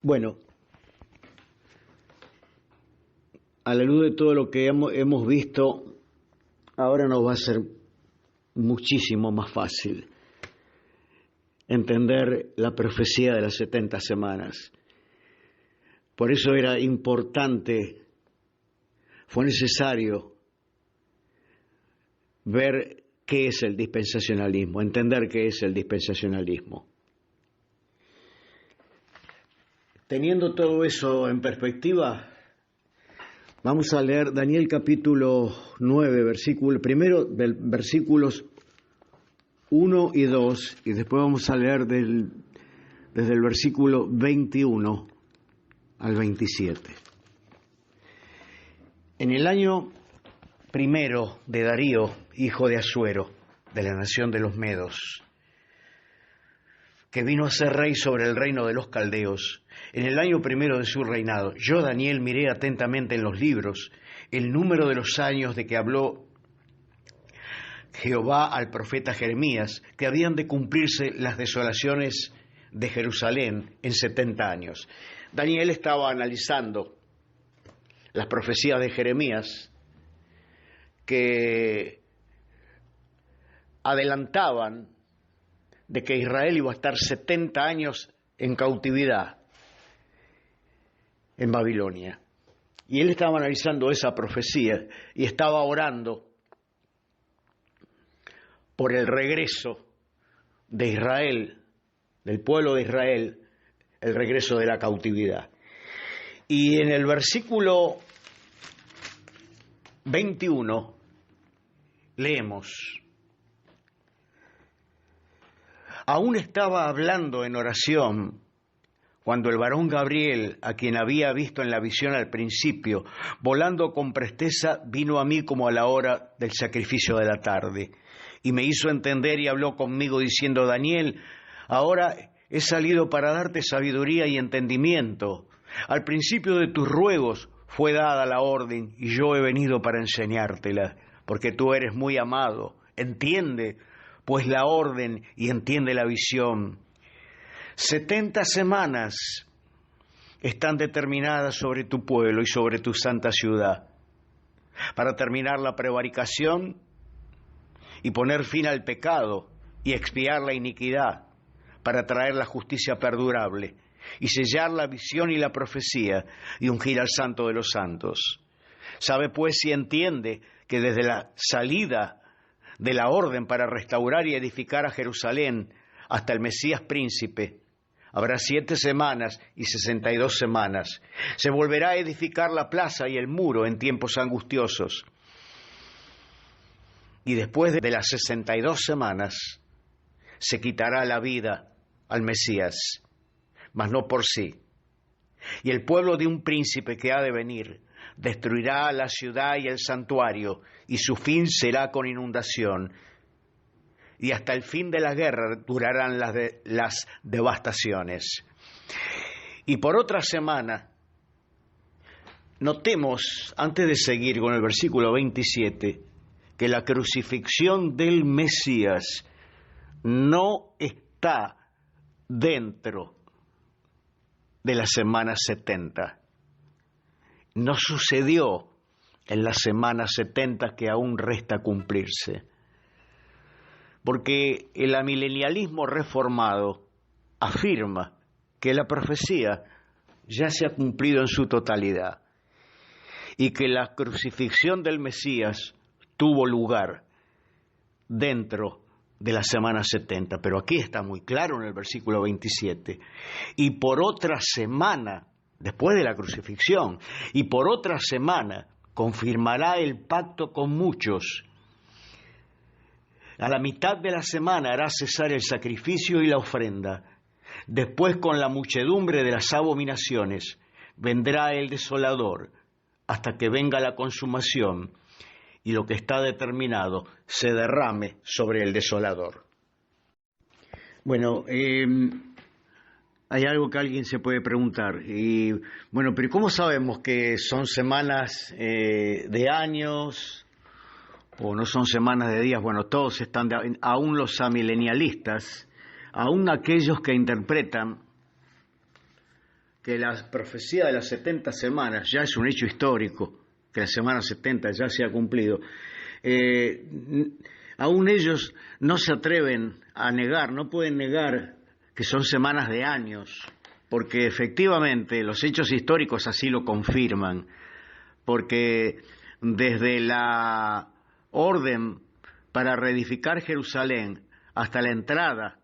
Bueno, a la luz de todo lo que hemos visto, ahora nos va a ser muchísimo más fácil entender la profecía de las 70 semanas. Por eso era importante, fue necesario ver qué es el dispensacionalismo, entender qué es el dispensacionalismo. Teniendo todo eso en perspectiva, vamos a leer Daniel capítulo 9, primero del versículos 1 y 2, y después vamos a leer desde el versículo 21 al 27. En el año primero de Darío, hijo de Asuero, de la nación de los Medos, que vino a ser rey sobre el reino de los caldeos, en el año primero de su reinado, yo, Daniel, miré atentamente en los libros el número de los años de que habló Jehová al profeta Jeremías, que habían de cumplirse las desolaciones de Jerusalén en 70 años. Daniel estaba analizando las profecías de Jeremías que adelantaban de que Israel iba a estar 70 años en cautividad en Babilonia. Y él estaba analizando esa profecía y estaba orando por el regreso de Israel, del pueblo de Israel, el regreso de la cautividad. Y en el versículo 21 leemos: aún estaba hablando en oración cuando el varón Gabriel, a quien había visto en la visión al principio, volando con presteza, vino a mí como a la hora del sacrificio de la tarde, y me hizo entender y habló conmigo diciendo: Daniel, ahora he salido para darte sabiduría y entendimiento. Al principio de tus ruegos fue dada la orden, y yo he venido para enseñártela, porque tú eres muy amado. Entiende pues la orden y entiende la visión. 70 semanas están determinadas sobre tu pueblo y sobre tu santa ciudad, para terminar la prevaricación y poner fin al pecado y expiar la iniquidad, para traer la justicia perdurable y sellar la visión y la profecía y ungir al santo de los santos. Sabe pues y entiende que desde la salida de la orden para restaurar y edificar a Jerusalén hasta el Mesías príncipe, habrá 7 semanas y 62 semanas. Se volverá a edificar la plaza y el muro en tiempos angustiosos. Y después de las 62 semanas, se quitará la vida al Mesías, mas no por sí. Y el pueblo de un príncipe que ha de venir destruirá la ciudad y el santuario, y su fin será con inundación. Y hasta el fin de la guerra durarán las devastaciones. Y por otra semana, notemos, antes de seguir con el versículo 27, que la crucifixión del Mesías no está dentro de la semana 70. No sucedió en la semana 70 que aún resta cumplirse. Porque el amilenialismo reformado afirma que la profecía ya se ha cumplido en su totalidad y que la crucifixión del Mesías tuvo lugar dentro de la semana 70. Pero aquí está muy claro en el versículo 27. Y por otra semana, después de la crucifixión, y por otra semana confirmará el pacto con muchos. A la mitad de la semana hará cesar el sacrificio y la ofrenda. Después, con la muchedumbre de las abominaciones, vendrá el desolador, hasta que venga la consumación, y lo que está determinado se derrame sobre el desolador. Bueno, hay algo que alguien se puede preguntar. Y bueno, pero ¿cómo sabemos que son semanas de años o no son semanas de días? Bueno, todos están, aún los amilenialistas, aún aquellos que interpretan que la profecía de las 70 semanas ya es un hecho histórico, que la semana 70 ya se ha cumplido, aún ellos no se atreven a negar, no pueden negar que son semanas de años, porque efectivamente los hechos históricos así lo confirman, porque desde la orden para reedificar Jerusalén hasta la entrada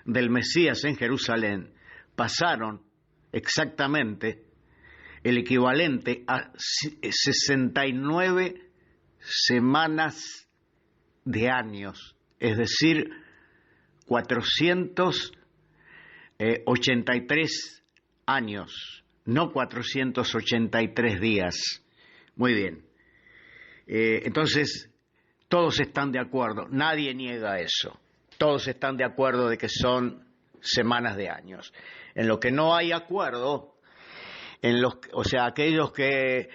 del Mesías en Jerusalén pasaron exactamente el equivalente a 69 semanas de años, es decir, 483 años, no 483 días. Muy bien. Entonces, todos están de acuerdo, nadie niega eso. Todos están de acuerdo de que son semanas de años. En lo que no hay acuerdo, aquellos que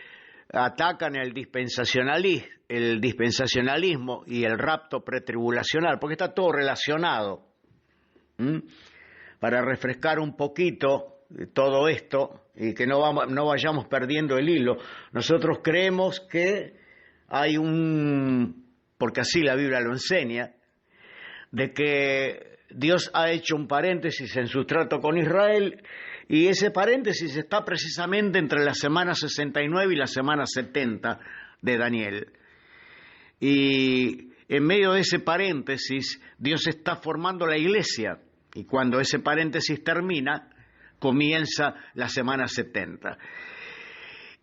atacan el dispensacionalismo y el rapto pretribulacional, porque está todo relacionado. Para refrescar un poquito todo esto y que no vayamos perdiendo el hilo, nosotros creemos que hay porque así la Biblia lo enseña, de que Dios ha hecho un paréntesis en su trato con Israel, y ese paréntesis está precisamente entre la semana 69 y la semana 70 de Daniel. Y en medio de ese paréntesis, Dios está formando la iglesia, y cuando ese paréntesis termina, comienza la semana 70.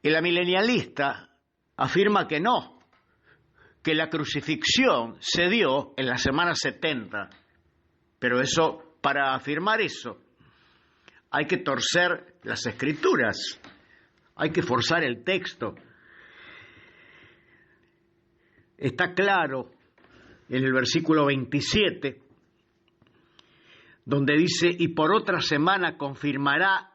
El amilenialista afirma que no, que la crucifixión se dio en la semana 70, pero para afirmar eso, hay que torcer las escrituras, hay que forzar el texto. Está claro en el versículo 27, donde dice, y por otra semana confirmará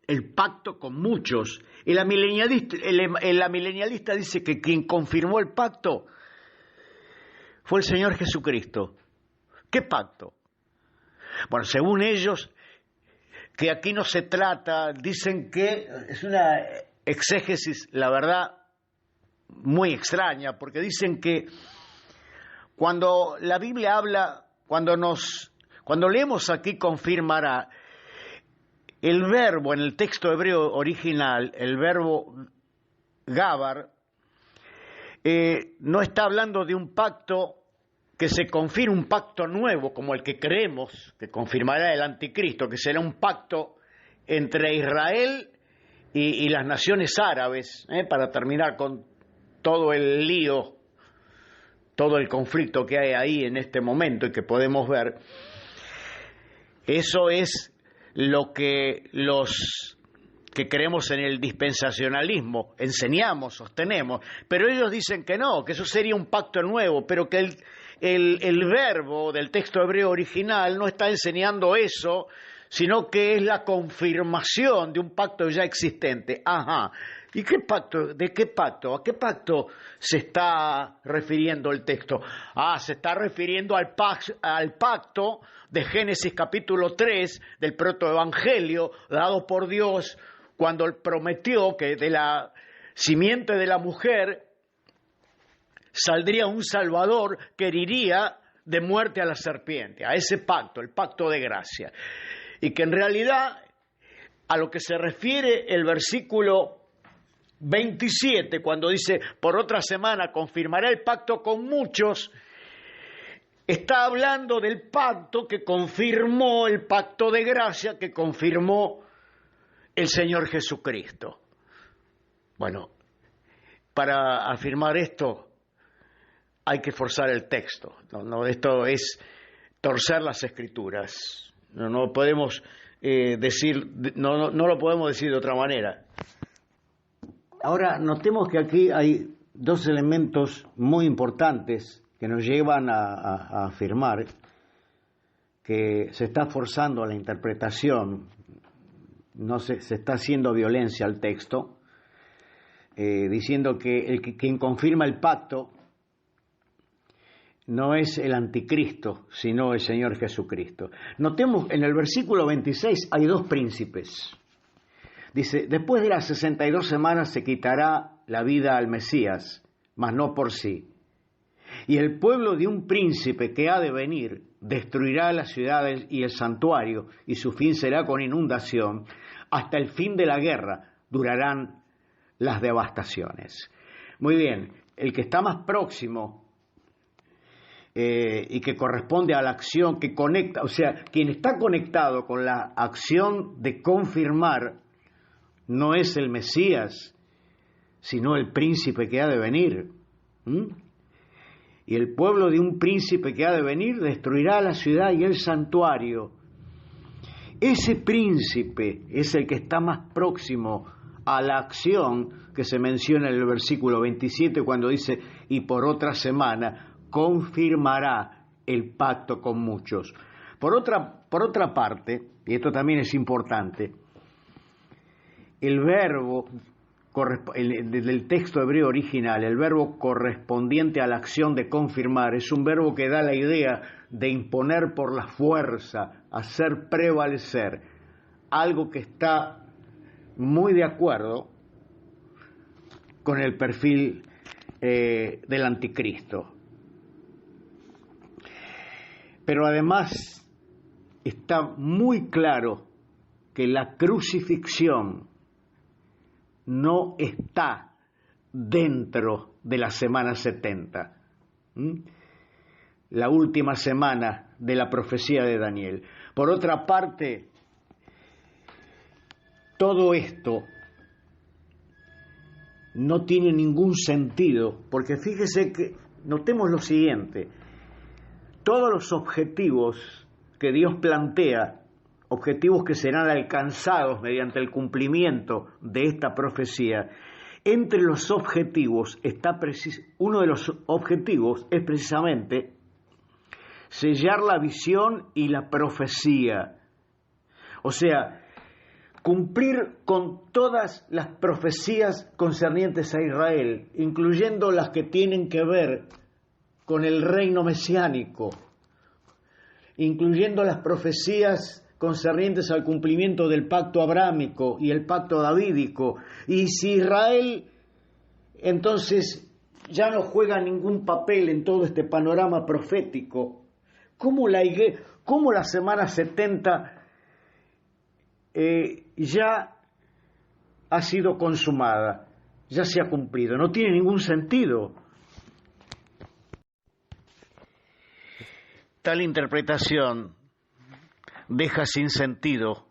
el pacto con muchos. El amilenialista dice que quien confirmó el pacto fue el Señor Jesucristo. ¿Qué pacto? Bueno, según ellos, que aquí no se trata, dicen que es una exégesis, la verdad, muy extraña, porque dicen que cuando la Biblia habla, cuando leemos aquí confirmará, el verbo en el texto hebreo original, el verbo gabar, no está hablando de un pacto que se confirme, un pacto nuevo como el que creemos que confirmará el anticristo, que será un pacto entre Israel y las naciones árabes, para terminar con todo el lío, todo el conflicto que hay ahí en este momento y que podemos ver. Eso es lo que los que creemos en el dispensacionalismo enseñamos, sostenemos, pero ellos dicen que no, que eso sería un pacto nuevo, pero que el verbo del texto hebreo original no está enseñando eso, sino que es la confirmación de un pacto ya existente. Ajá. ¿Y qué pacto? ¿De qué pacto? ¿A qué pacto se está refiriendo el texto? Se está refiriendo al pacto de Génesis capítulo 3 del protoevangelio dado por Dios cuando él prometió que de la simiente de la mujer saldría un Salvador que heriría de muerte a la serpiente, a ese pacto, el pacto de gracia. Y que en realidad a lo que se refiere el versículo 27, cuando dice, por otra semana confirmará el pacto con muchos, está hablando del pacto que confirmó, el pacto de gracia que confirmó el Señor Jesucristo. Bueno, para afirmar esto hay que forzar el texto. Esto es torcer las escrituras. No podemos decir, no lo podemos decir de otra manera. Ahora, notemos que aquí hay dos elementos muy importantes que nos llevan a afirmar que se está forzando la interpretación, se está haciendo violencia al texto, diciendo que quien confirma el pacto no es el anticristo, sino el Señor Jesucristo. Notemos, en el versículo 26 hay dos príncipes. Dice, después de las 62 semanas se quitará la vida al Mesías, mas no por sí. Y el pueblo de un príncipe que ha de venir destruirá las ciudades y el santuario, y su fin será con inundación. Hasta el fin de la guerra durarán las devastaciones. Muy bien, el que está más próximo y que corresponde a la acción que conecta, o sea, quien está conectado con la acción de confirmar, no es el Mesías, sino el príncipe que ha de venir. Y el pueblo de un príncipe que ha de venir destruirá la ciudad y el santuario. Ese príncipe es el que está más próximo a la acción que se menciona en el versículo 27 cuando dice, y por otra semana confirmará el pacto con muchos. Por otra parte, y esto también es importante, el verbo del texto hebreo original, el verbo correspondiente a la acción de confirmar, es un verbo que da la idea de imponer por la fuerza, hacer prevalecer, algo que está muy de acuerdo con el perfil del anticristo. Pero además está muy claro que la crucifixión no está dentro de la semana 70, la última semana de la profecía de Daniel. Por otra parte, todo esto no tiene ningún sentido, porque fíjese que, notemos lo siguiente, todos los objetivos que Dios plantea, objetivos que serán alcanzados mediante el cumplimiento de esta profecía, entre los objetivos uno de los objetivos es precisamente sellar la visión y la profecía. O sea, cumplir con todas las profecías concernientes a Israel, incluyendo las que tienen que ver con el reino mesiánico, incluyendo las profecías concernientes al cumplimiento del pacto abrámico y el pacto davídico. Y si Israel entonces ya no juega ningún papel en todo este panorama profético, ¿cómo la semana 70 ya ha sido consumada, ya se ha cumplido? No tiene ningún sentido. Tal interpretación deja sin sentido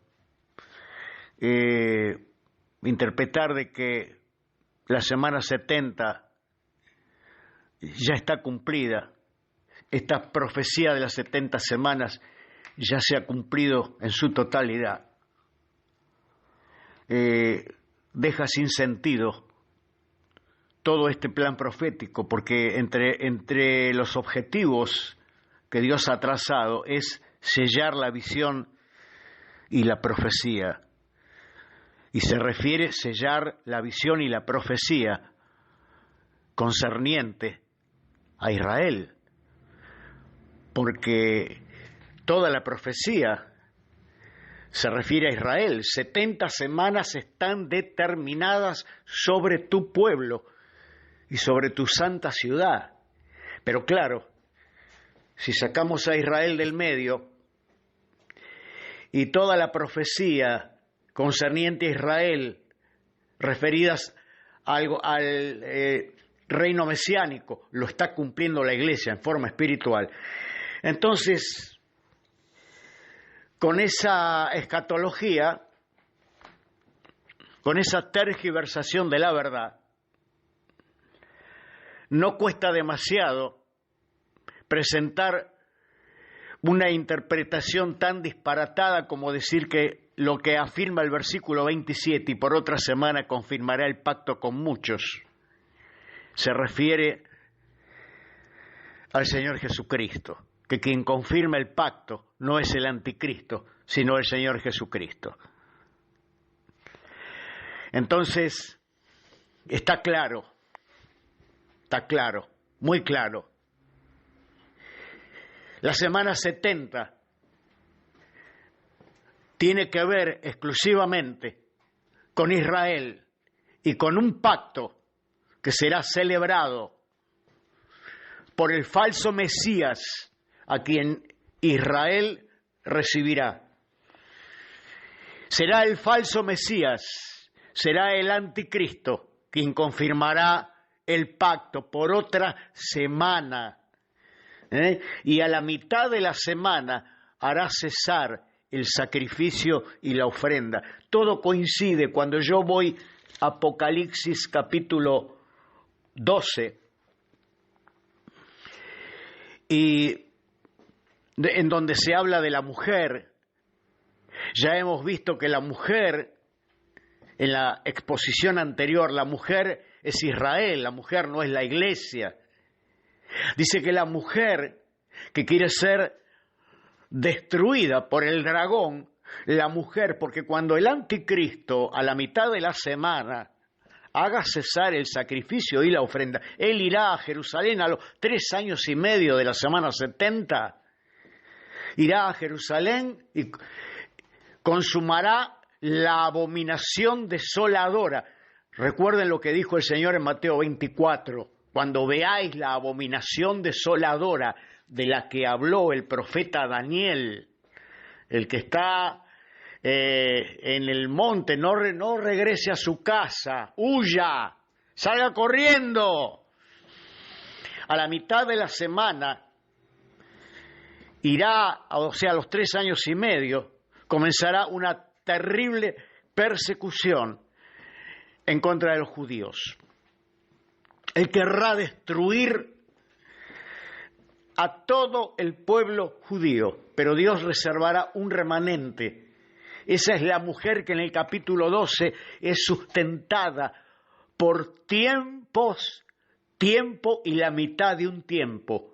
interpretar de que la semana 70 ya está cumplida, esta profecía de las 70 semanas ya se ha cumplido en su totalidad. Deja sin sentido todo este plan profético, porque entre los objetivos que Dios ha trazado es sellar la visión y la profecía. Y se refiere a sellar la visión y la profecía concerniente a Israel, porque toda la profecía se refiere a Israel. 70 semanas están determinadas sobre tu pueblo y sobre tu santa ciudad. Pero claro, si sacamos a Israel del medio y toda la profecía concerniente a Israel referidas al reino mesiánico lo está cumpliendo la Iglesia en forma espiritual, entonces con esa escatología, con esa tergiversación de la verdad, no cuesta demasiado presentar una interpretación tan disparatada como decir que lo que afirma el versículo 27, y por otra semana confirmará el pacto con muchos, se refiere al Señor Jesucristo, que quien confirma el pacto no es el anticristo, sino el Señor Jesucristo. Entonces, está claro, muy claro. La semana 70 tiene que ver exclusivamente con Israel y con un pacto que será celebrado por el falso Mesías a quien Israel recibirá. Será el falso Mesías, será el anticristo quien confirmará el pacto por otra semana. Y a la mitad de la semana hará cesar el sacrificio y la ofrenda. Todo coincide cuando yo voy a Apocalipsis capítulo 12 y en donde se habla de la mujer. Ya hemos visto que la mujer, en la exposición anterior, la mujer es Israel, la mujer no es la iglesia. Dice que la mujer que quiere ser destruida por el dragón, la mujer, porque cuando el anticristo a la mitad de la semana haga cesar el sacrificio y la ofrenda, él irá a Jerusalén a los 3 años y medio de la semana 70, irá a Jerusalén y consumará la abominación desoladora. Recuerden lo que dijo el Señor en Mateo 24, cuando veáis la abominación desoladora de la que habló el profeta Daniel, el que está en el monte, no regrese a su casa, huya, salga corriendo. A la mitad de la semana irá, o sea, a los 3 años y medio, comenzará una terrible persecución en contra de los judíos. Él querrá destruir a todo el pueblo judío, pero Dios reservará un remanente. Esa es la mujer que en el capítulo 12 es sustentada por tiempo y la mitad de un tiempo.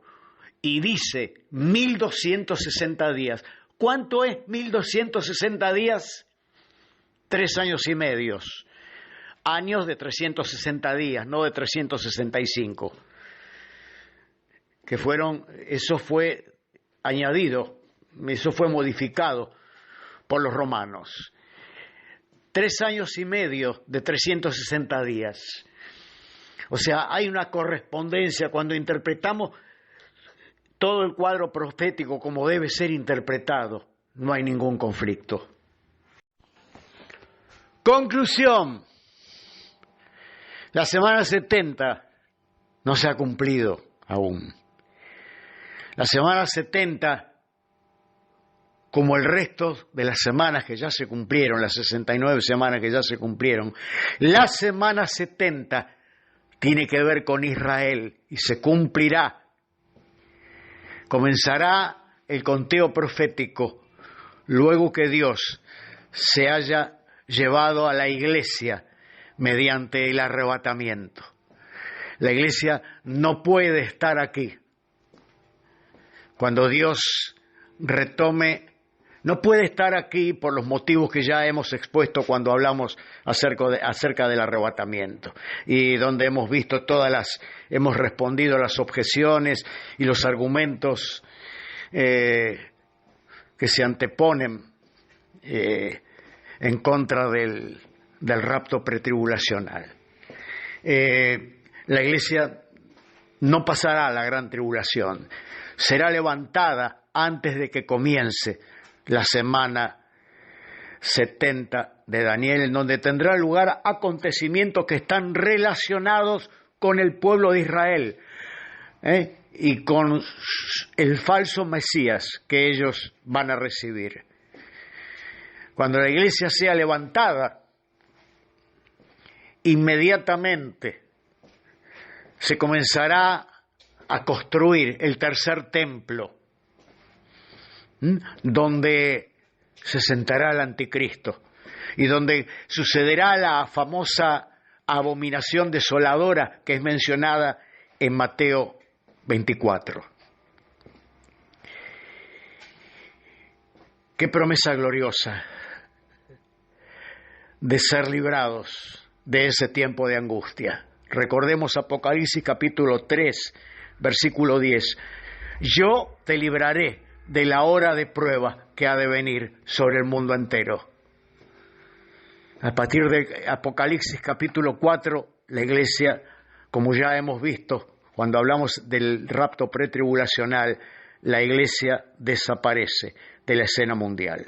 Y dice 1260 días. ¿Cuánto es 1260 días? 3 años y medio. Años de 360 días, no de 365. Eso fue añadido, eso fue modificado por los romanos. 3 años y medio de 360 días. O sea, hay una correspondencia cuando interpretamos todo el cuadro profético como debe ser interpretado. No hay ningún conflicto. Conclusión. La semana 70 no se ha cumplido aún. La semana 70, como el resto de las semanas que ya se cumplieron, las 69 semanas que ya se cumplieron, la semana 70 tiene que ver con Israel y se cumplirá. Comenzará el conteo profético luego que Dios se haya llevado a la iglesia mediante el arrebatamiento. La iglesia no puede estar aquí. Cuando Dios retome, no puede estar aquí por los motivos que ya hemos expuesto cuando hablamos acerca del arrebatamiento y donde hemos visto hemos respondido a las objeciones y los argumentos que se anteponen en contra del rapto pretribulacional. La iglesia no pasará la gran tribulación, será levantada antes de que comience la semana 70 de Daniel, en donde tendrá lugar acontecimientos que están relacionados con el pueblo de Israel y con el falso Mesías que ellos van a recibir. Cuando la iglesia sea levantada, inmediatamente se comenzará a construir el tercer templo, donde se sentará el anticristo y donde sucederá la famosa abominación desoladora que es mencionada en Mateo 24. Qué promesa gloriosa de ser librados de ese tiempo de angustia. Recordemos Apocalipsis capítulo 3, versículo 10. Yo te libraré de la hora de prueba que ha de venir sobre el mundo entero. A partir de Apocalipsis capítulo 4, la iglesia, como ya hemos visto, cuando hablamos del rapto pretribulacional, la iglesia desaparece de la escena mundial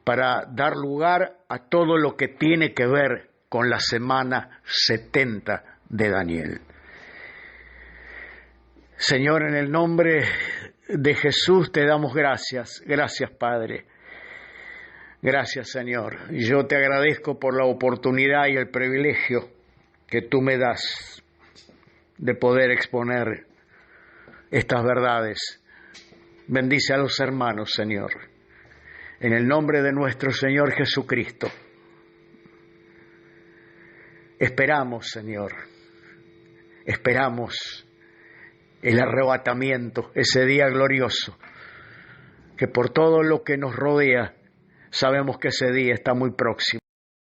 para dar lugar a todo lo que tiene que ver con la semana 70 de Daniel. Señor, en el nombre de Jesús te damos gracias. Gracias, Padre. Gracias, Señor. Yo te agradezco por la oportunidad y el privilegio que tú me das de poder exponer estas verdades. Bendice a los hermanos, Señor. En el nombre de nuestro Señor Jesucristo. Esperamos, Señor. Esperamos el arrebatamiento, ese día glorioso, que por todo lo que nos rodea, sabemos que ese día está muy próximo.